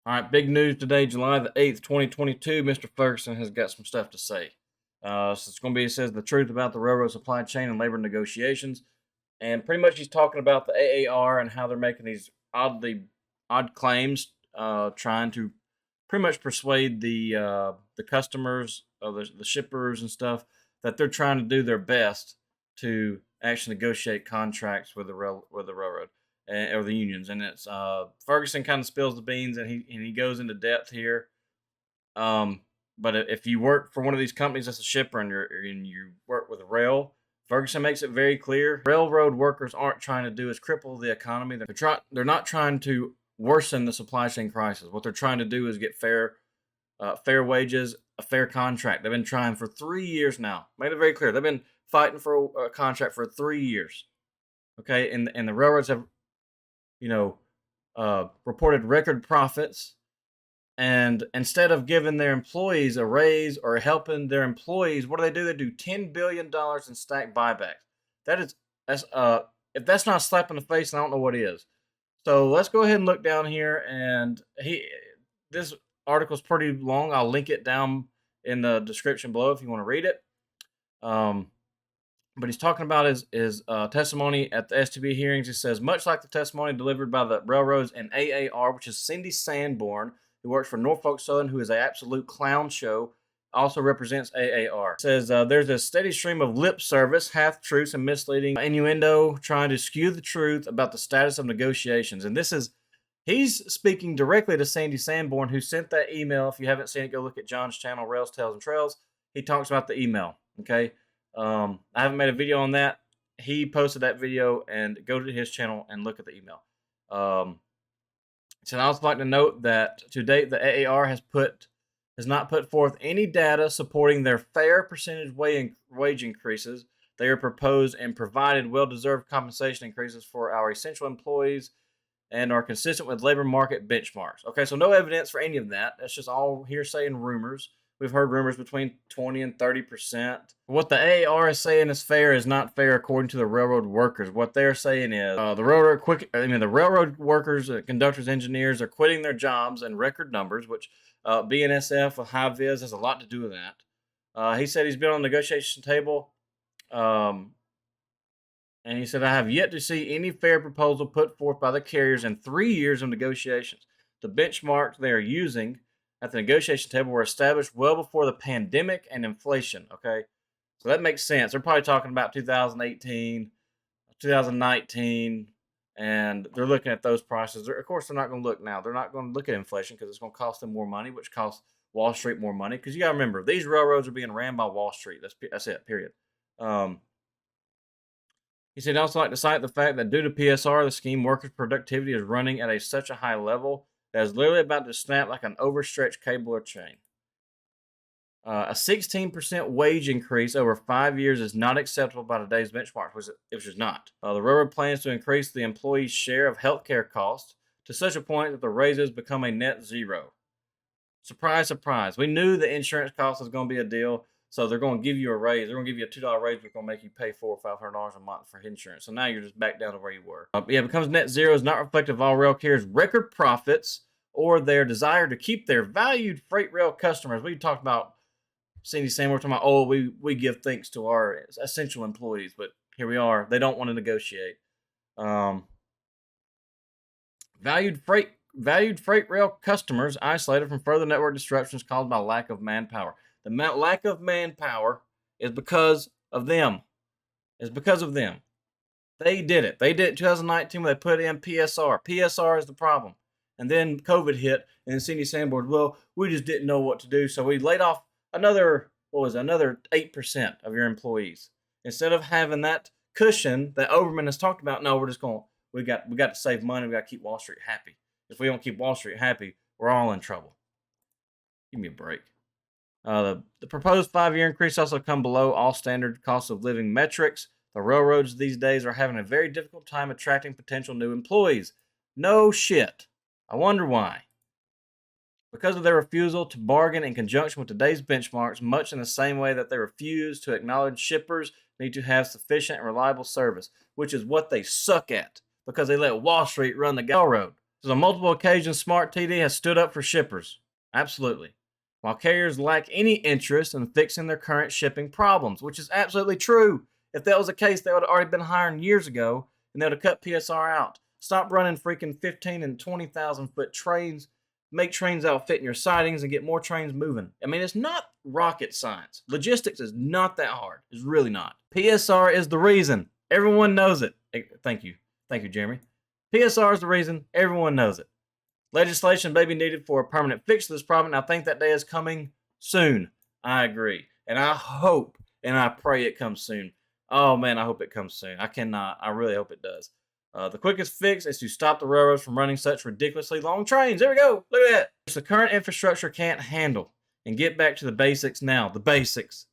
All right, big news today, July the 8th, 2022. Mr. Ferguson has got some stuff to say. So it's going to be, it says the truth about the railroad supply chain and labor negotiations. And pretty much he's talking about the AAR and how they're making these odd claims, trying to pretty much persuade the customers, the shippers and stuff, that they're trying to do their best to actually negotiate contracts with the railroad or the unions. And it's Ferguson kind of spills the beans, and he goes into depth here. Um, but if you work for one of these companies that's a shipper and you work with a rail, Ferguson makes it very clear railroad workers aren't trying to do is cripple the economy. They're not trying to worsen the supply chain crisis. What they're trying to do is get fair wages, a fair contract. They've been trying for 3 years now. Made it very clear. They've been fighting for a contract for 3 years. Okay, and the railroads have, reported record profits. And instead of giving their employees a raise or helping their employees, what do? They do $10 billion in stack buybacks. That's if that's not a slap in the face, I don't know what is. So let's go ahead and look down here. And this article is pretty long. I'll link it down in the description below if you want to read it. But he's talking about his testimony at the STB hearings. He says, much like the testimony delivered by the railroads and AAR, which is Cindy Sanborn, who works for Norfolk Southern, who is an absolute clown show, also represents AAR. It says there's a steady stream of lip service, half-truths, and misleading innuendo trying to skew the truth about the status of negotiations. And he's speaking directly to Cindy Sanborn, who sent that email. If you haven't seen it, go look at John's channel, Rails, Tales, and Trails. He talks about the email, okay? I haven't made a video on that. He posted that video, and go to his channel and look at the email. So I'd also like to note that to date, the AAR has not put forth any data supporting their fair percentage wage increases. They are proposed and provided well-deserved compensation increases for our essential employees and are consistent with labor market benchmarks. Okay, so no evidence for any of that. That's just all hearsay and rumors. We've heard rumors between 20 and 30%. What the AAR is saying is fair is not fair according to the railroad workers. What they're saying is the railroad workers, conductors, engineers are quitting their jobs in record numbers, which BNSF, high vis, has a lot to do with that. He said he's been on the negotiation table, and he said, I have yet to see any fair proposal put forth by the carriers in 3 years of negotiations. The benchmarks they are using at the negotiation table were established well before the pandemic and inflation, okay? So that makes sense. They're probably talking about 2018, 2019, and they're looking at those prices. Of course, they're not going to look now. They're not going to look at inflation because it's going to cost them more money, which costs Wall Street more money. Because you got to remember, these railroads are being ran by Wall Street. That's it, period. He said he'd also like to cite the fact that due to PSR, the scheme workers' productivity is running at such a high level that is literally about to snap like an overstretched cable or chain. A 16% wage increase over 5 years is not acceptable by today's benchmark, which is not. The railroad plans to increase the employee's share of healthcare costs to such a point that the raises become a net zero. Surprise, surprise. We knew the insurance cost was going to be a deal, so they're going to give you a raise. They're going to give you a $2 raise, but they're going to make you pay $400 or $500 a month for insurance. So now you're just back down to where you were. It becomes net zero is not reflective of all rail carriers' record profits or their desire to keep their valued freight rail customers. We talked about Cindy saying, we're talking about, we give thanks to our essential employees, but here we are. They don't want to negotiate. Valued freight rail customers isolated from further network disruptions caused by lack of manpower. The lack of manpower is because of them. It's because of them. They did it. They did it in 2019 when they put in PSR. PSR is the problem. And then COVID hit, and then Cindy Sanborn, we just didn't know what to do, so we laid off another 8% of your employees. Instead of having that cushion that Overman has talked about, no, we got to save money. We got to keep Wall Street happy. If we don't keep Wall Street happy, we're all in trouble. Give me a break. The proposed 5-year increase also come below all standard cost of living metrics. The railroads these days are having a very difficult time attracting potential new employees. No shit. I wonder why. Because of their refusal to bargain in conjunction with today's benchmarks, much in the same way that they refuse to acknowledge shippers need to have sufficient and reliable service, which is what they suck at, because they let Wall Street run the railroad. So on multiple occasions, Smart TD has stood up for shippers. Absolutely. While carriers lack any interest in fixing their current shipping problems, which is absolutely true. If that was the case, they would have already been hiring years ago, and they would have cut PSR out. Stop running freaking 15 and 20,000 foot trains, make trains outfit in your sidings, and get more trains moving. I mean, it's not rocket science. Logistics is not that hard. It's really not. PSR is the reason. Everyone knows it. Thank you. Thank you, Jeremy. PSR is the reason. Everyone knows it. Legislation may be needed for a permanent fix to this problem, and I think that day is coming soon. I agree. And I hope and I pray it comes soon. Oh, man, I hope it comes soon. I really hope it does. The quickest fix is to stop the railroads from running such ridiculously long trains. There we go. Look at that. The current infrastructure can't handle. And get back to the basics now. The basics.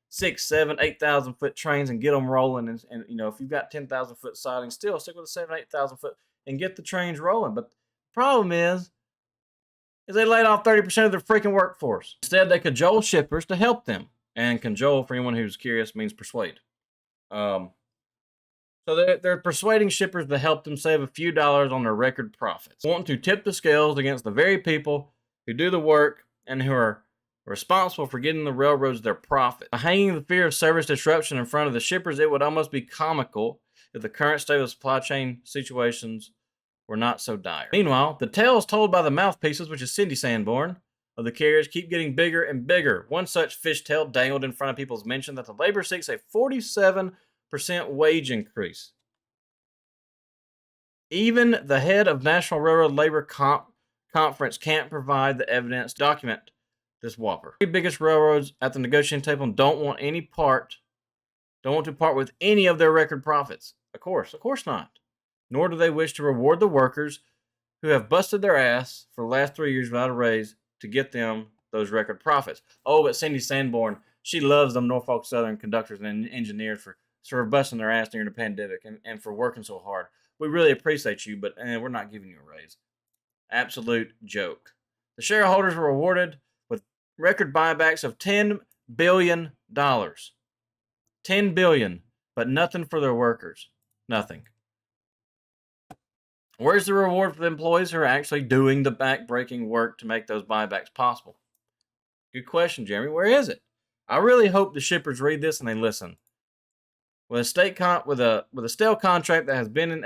6, 7, 8,000 foot trains and get them rolling. And you know, if you've got 10,000 foot sidings, still stick with the 7, 8,000 foot and get the trains rolling. But the problem is they laid off 30% of their freaking workforce. Instead, they cajole shippers to help them. And cajole, for anyone who's curious, means persuade. So they're persuading shippers to help them save a few dollars on their record profits. Want to tip the scales against the very people who do the work and who are responsible for getting the railroads their profit. By hanging the fear of service disruption in front of the shippers, it would almost be comical if the current state of supply chain situations were not so dire. Meanwhile, the tales told by the mouthpieces, which is Cindy Sanborn, of the carriers keep getting bigger and bigger. One such fishtail dangled in front of people's mentioned that the labor seeks a 47% wage increase. Even the head of National Railroad Labor Conference can't provide the evidence to document this whopper. The biggest railroads at the negotiating table don't want to part with any of their record profits. Of course not. Nor do they wish to reward the workers who have busted their ass for the last 3 years without a raise to get them those record profits. Oh, but Cindy Sanborn, she loves them Norfolk Southern conductors and engineers for busting their ass during the pandemic and for working so hard. We really appreciate you, but we're not giving you a raise. Absolute joke. The shareholders were rewarded with record buybacks of $10 billion. $10 billion, but nothing for their workers. Nothing. Where's the reward for the employees who are actually doing the back-breaking work to make those buybacks possible? Good question, Jeremy. Where is it? I really hope the shippers read this and they listen. With a stale contract that has been in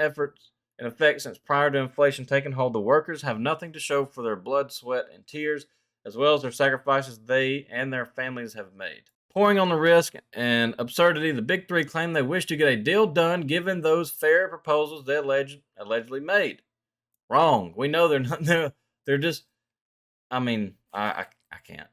effect since prior to inflation taking hold, the workers have nothing to show for their blood, sweat, and tears, as well as their sacrifices they and their families have made. Pouring on the risk and absurdity, the Big Three claim they wish to get a deal done given those fair proposals they allegedly made. Wrong. We know they're not. They're just. I mean, I can't.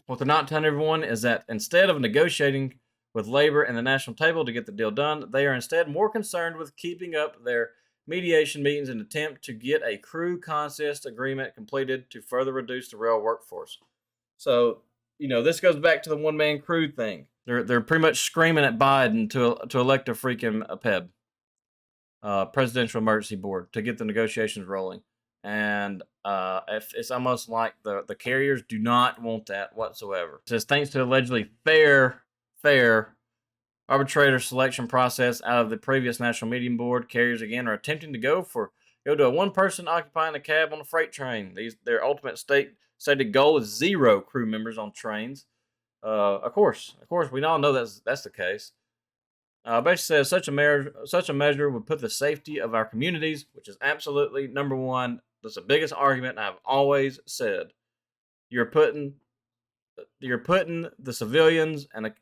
What they're not telling everyone is that instead of negotiating with labor and the national table to get the deal done, they are instead more concerned with keeping up their mediation meetings in an attempt to get a crew consist agreement completed to further reduce the rail workforce. So, you know, this goes back to the one-man crew thing. They're pretty much screaming at Biden to elect a freaking PEB, Presidential Emergency Board, to get the negotiations rolling. And it's almost like the carriers do not want that whatsoever. It says thanks to allegedly fair arbitrator selection process out of the previous National Mediation Board, carriers again are attempting to go to a one-person occupying a cab on a freight train. Their ultimate stated goal is 0 crew members on trains. Of course, we all know that's the case. Basically says such a measure would put the safety of our communities, which is absolutely number one. That's the biggest argument I've always said. You're putting the civilians and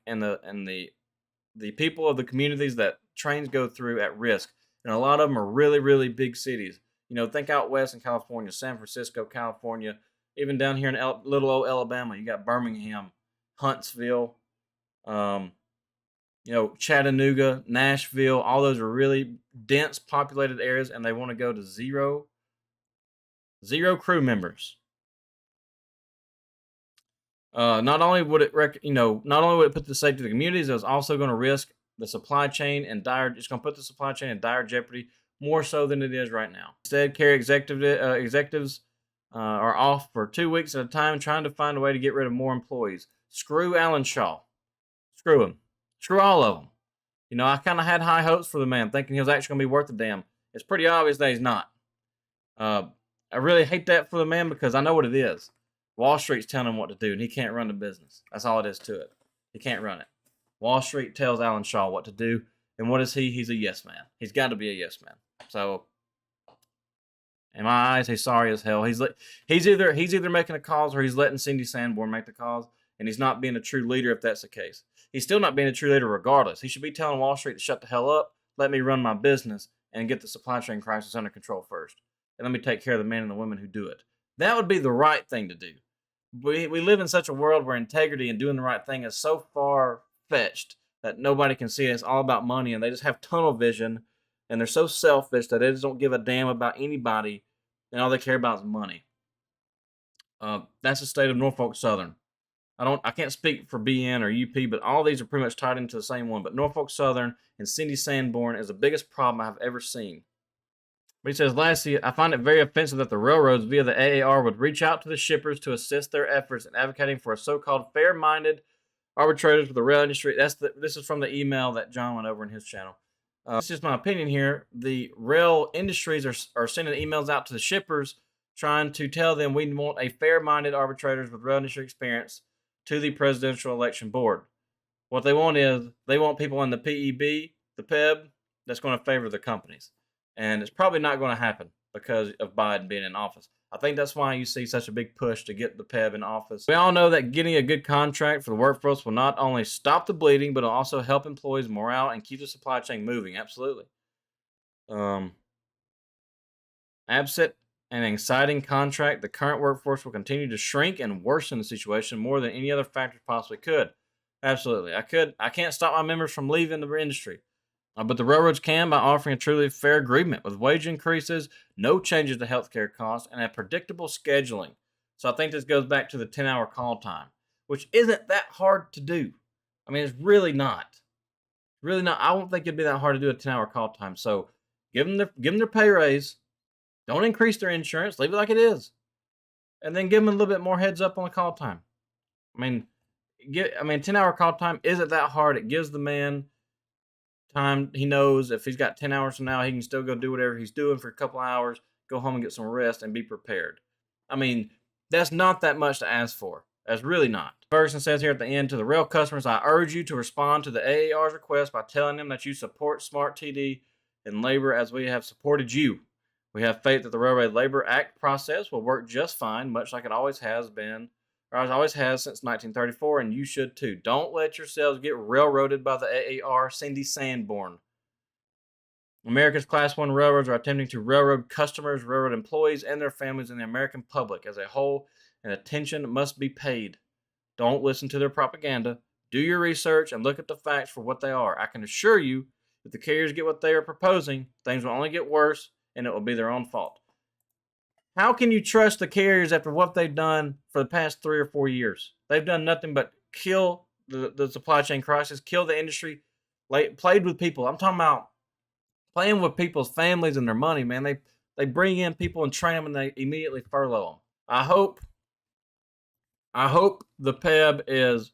the people of the communities that trains go through at risk, and a lot of them are really, really big cities. You know, think out west in California, San Francisco, California, even down here in little old Alabama. You got Birmingham, Huntsville, Chattanooga, Nashville. All those are really dense, populated areas, and they want to go to zero crew members. Not only would it put the safety of the communities, it was also going to risk the supply chain it's going to put the supply chain in dire jeopardy, more so than it is right now. Instead, carrier executives are off for 2 weeks at a time trying to find a way to get rid of more employees. Screw Alan Shaw. Screw him. Screw all of them. You know, I kind of had high hopes for the man, thinking he was actually going to be worth a damn. It's pretty obvious that he's not. I really hate that for the man because I know what it is. Wall Street's telling him what to do, and he can't run the business. That's all it is to it. He can't run it. Wall Street tells Alan Shaw what to do, and what is he? He's a yes man. He's got to be a yes man. So, in my eyes, he's sorry as hell. He's either making a cause or he's letting Cindy Sanborn make the cause, and he's not being a true leader if that's the case. He's still not being a true leader regardless. He should be telling Wall Street to shut the hell up, let me run my business, and get the supply chain crisis under control first. And let me take care of the men and the women who do it. That would be the right thing to do. We live in such a world where integrity and doing the right thing is so far-fetched that nobody can see it. It's all about money, and they just have tunnel vision, and they're so selfish that they just don't give a damn about anybody, and all they care about is money. That's the state of Norfolk Southern. I can't speak for BN or UP, but all these are pretty much tied into the same one. But Norfolk Southern and Cindy Sanborn is the biggest problem I've ever seen. But he says, lastly, I find it very offensive that the railroads via the AAR would reach out to the shippers to assist their efforts in advocating for a so-called fair-minded arbitrators for the rail industry. This is from the email that John went over in his channel. It's just my opinion here. The rail industries are sending emails out to the shippers trying to tell them we want a fair-minded arbitrators with rail industry experience to the Presidential Election Board. What they want is they want people in the PEB, the PEB, that's going to favor the companies. And it's probably not going to happen because of Biden being in office. I think that's why you see such a big push to get the PEB in office. We all know that getting a good contract for the workforce will not only stop the bleeding, but it'll also help employees' morale and keep the supply chain moving. Absolutely. Absent an exciting contract, the current workforce will continue to shrink and worsen the situation more than any other factor possibly could. Absolutely. I can't stop my members from leaving the industry. But the railroads can by offering a truly fair agreement with wage increases, no changes to healthcare costs, and a predictable scheduling. So I think this goes back to the 10-hour call time, which isn't that hard to do. I mean, it's really not. Really not. I don't think it'd be that hard to do a 10-hour call time. So give them their pay raise. Don't increase their insurance. Leave it like it is. And then give them a little bit more heads up on the call time. I mean, 10-hour call time isn't that hard. It gives the man time. He knows if he's got 10 hours from now, he can still go do whatever he's doing for a couple hours, go home and get some rest and be prepared. I mean, that's not that much to ask for. That's really not. Ferguson says here at the end, to the rail customers, I urge you to respond to the AAR's request by telling them that you support SMART TD and labor as we have supported you. We have faith that the Railway Labor Act process will work just fine, much like it always has been, or as always has since 1934, and you should too. Don't let yourselves get railroaded by the AAR, Cindy Sanborn. America's Class 1 railroads are attempting to railroad customers, railroad employees, and their families, and the American public as a whole, and attention must be paid. Don't listen to their propaganda. Do your research and look at the facts for what they are. I can assure you, if the carriers get what they are proposing, things will only get worse, and it will be their own fault. How can you trust the carriers after what they've done for the past 3 or 4 years? They've done nothing but kill the supply chain crisis, kill the industry, played with people. I'm talking about playing with people's families and their money, man. They bring in people and train them, and they immediately furlough them. I hope the PEB is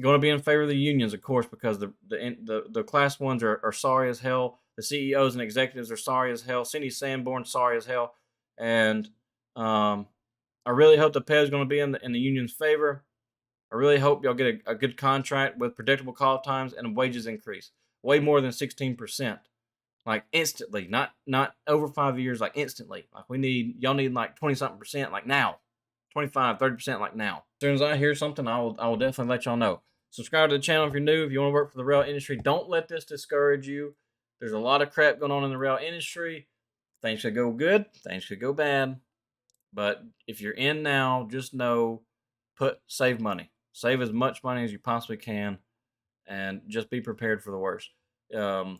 going to be in favor of the unions, of course, because the class ones are sorry as hell. The CEOs and executives are sorry as hell. Cindy Sanborn sorry as hell, and I really hope the PEB is going to be in the union's favor. I really hope y'all get a good contract with predictable call times and wages increase way more than 16%, like instantly, not over 5 years, like instantly. Like y'all need like 20-something%, like now, 25-30%, like now. As soon as I hear something, I will definitely let y'all know. Subscribe to the channel if you're new. If you want to work for the rail industry, don't let this discourage you. There's a lot of crap going on in the rail industry. Things could go good, things could go bad. But if you're in now, just know, save money. Save as much money as you possibly can, and just be prepared for the worst. Like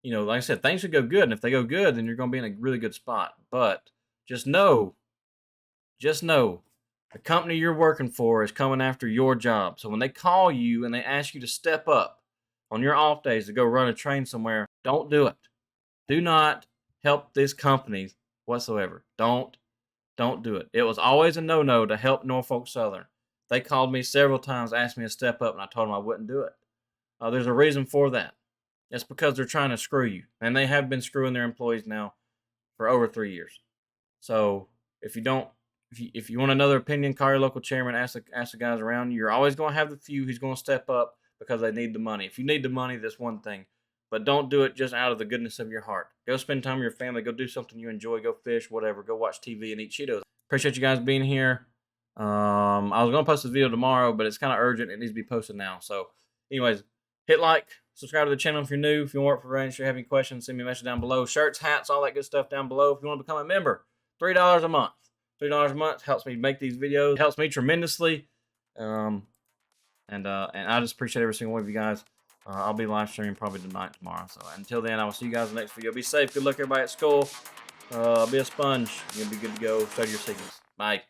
I said, things could go good, and if they go good, then you're going to be in a really good spot. But just know, the company you're working for is coming after your job. So when they call you and they ask you to step up on your off days to go run a train somewhere, don't do it. Do not help this company whatsoever. Don't do it. It was always a no-no to help Norfolk Southern. They called me several times, asked me to step up, and I told them I wouldn't do it. There's a reason for that. It's because they're trying to screw you, and they have been screwing their employees now for over 3 years. So if you don't, if you want another opinion, call your local chairman. Ask the guys around you. You're always going to have the few who's going to step up because they need the money. If you need the money, that's one thing, but don't do it just out of the goodness of your heart. Go spend time with your family. Go do something you enjoy. Go fish, whatever. Go watch TV and eat Cheetos. Appreciate you guys being here. I was going to post this video tomorrow, but it's kind of urgent. It needs to be posted now. So, anyways, hit like, subscribe to the channel if you're new. If you want to work for Ranch, if you have any questions, send me a message down below. Shirts, hats, all that good stuff down below. If you want to become a member, $3 a month. $3 a month helps me make these videos. It helps me tremendously. And I just appreciate every single one of you guys. I'll be live streaming probably tonight, tomorrow. So until then, I will see you guys in the next video. Be safe. Good luck, everybody at school. Be a sponge. You'll be good to go. Study your sickness. Bye.